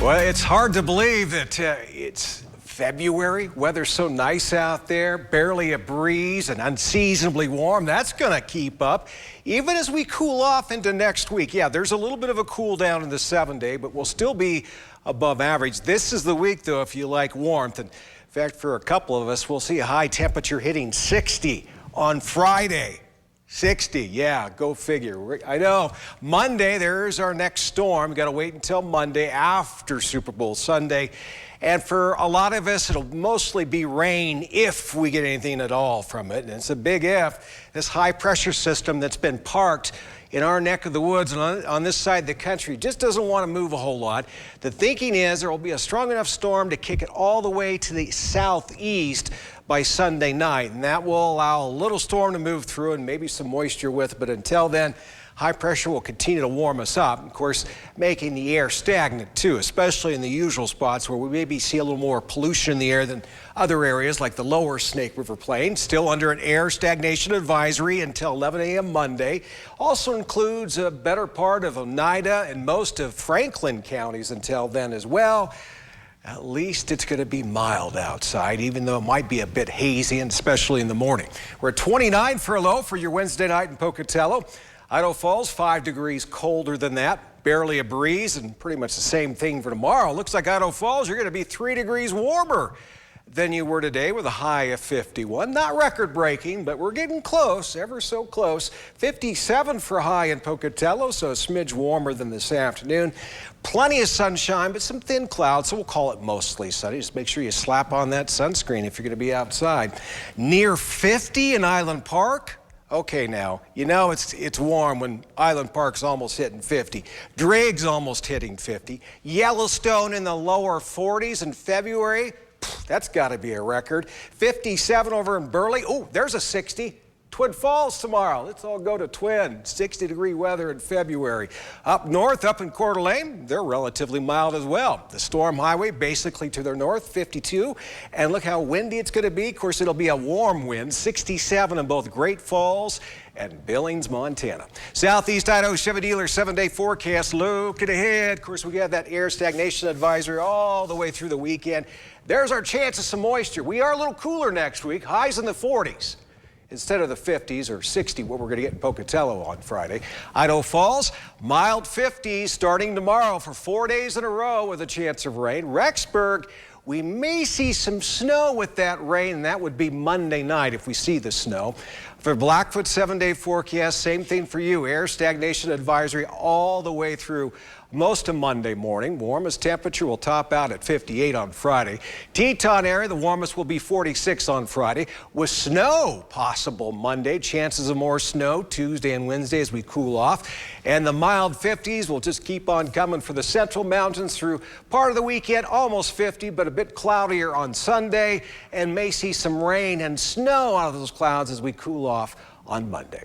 Well, it's hard to believe that it's February. Weather's so nice out there, barely a breeze and unseasonably warm. That's going to keep up even as we cool off into next week. Yeah, there's a little bit of a cool down in the 7-day, but we'll still be above average. This is the week, though, if you like warmth. And in fact, for a couple of us, we'll see a high temperature hitting 60 on Friday. 60, yeah, go figure. I know. Monday, there's our next storm. Got to wait until Monday after Super Bowl Sunday. And for a lot of us, it'll mostly be rain if we get anything at all from it. And it's a big if. This high pressure system that's been parked in our neck of the woods and on this side of the country just doesn't want to move a whole lot. The thinking is there will be a strong enough storm to kick it all the way to the southeast by Sunday night, and that will allow a little storm to move through and maybe some moisture with, but until then, high pressure will continue to warm us up, of course, making the air stagnant too, especially in the usual spots where we maybe see a little more pollution in the air than other areas like the lower Snake River Plain, still under an air stagnation advisory until 11 a.m. Monday. Also includes a better part of Oneida and most of Franklin counties until then as well. At least it's going to be mild outside, even though it might be a bit hazy, and especially in the morning. We're at 29 for a low for your Wednesday night in Pocatello. Idaho Falls, 5 degrees colder than that. Barely a breeze, and pretty much the same thing for tomorrow. Looks like Idaho Falls, you're going to be 3 degrees warmer than you were today with a high of 51. Not record-breaking, but we're getting close, ever so close. 57 for high in Pocatello, so a smidge warmer than this afternoon. Plenty of sunshine, but some thin clouds, so we'll call it mostly sunny. Just make sure you slap on that sunscreen if you're going to be outside. Near 50 in Island Park. Okay, now, you know it's warm when Island Park's almost hitting 50. Drake's almost hitting 50. Yellowstone in the lower 40s in February. That's got to be a record. 57 over in Burley. Oh, there's a 60. Twin Falls tomorrow. Let's all go to Twin. 60-degree weather in February. Up north, up in Coeur d'Alene, they're relatively mild as well. The Storm Highway basically to their north, 52. And look how windy it's going to be. Of course, it'll be a warm wind, 67 in both Great Falls and Billings, Montana. Southeast Idaho Chevy dealer 7-day forecast. Looking ahead. Of course, we have that air stagnation advisory all the way through the weekend. There's our chance of some moisture. We are a little cooler next week. Highs in the 40s. Instead of the 50s or 60, what we're going to get in Pocatello on Friday. Idaho Falls, mild 50s starting tomorrow for 4 days in a row with a chance of rain. Rexburg, we may see some snow with that rain, and that would be Monday night if we see the snow. For Blackfoot, 7-day forecast, same thing for you. Air stagnation advisory all the way through most of Monday morning. Warmest temperature will top out at 58 on Friday. Teton area, the warmest will be 46 on Friday. With snow possible Monday, chances of more snow Tuesday and Wednesday as we cool off. And the mild 50s will just keep on coming for the Central Mountains through part of the weekend, almost 50, but a bit cloudier on Sunday, and may see some rain and snow out of those clouds as we cool off on Monday.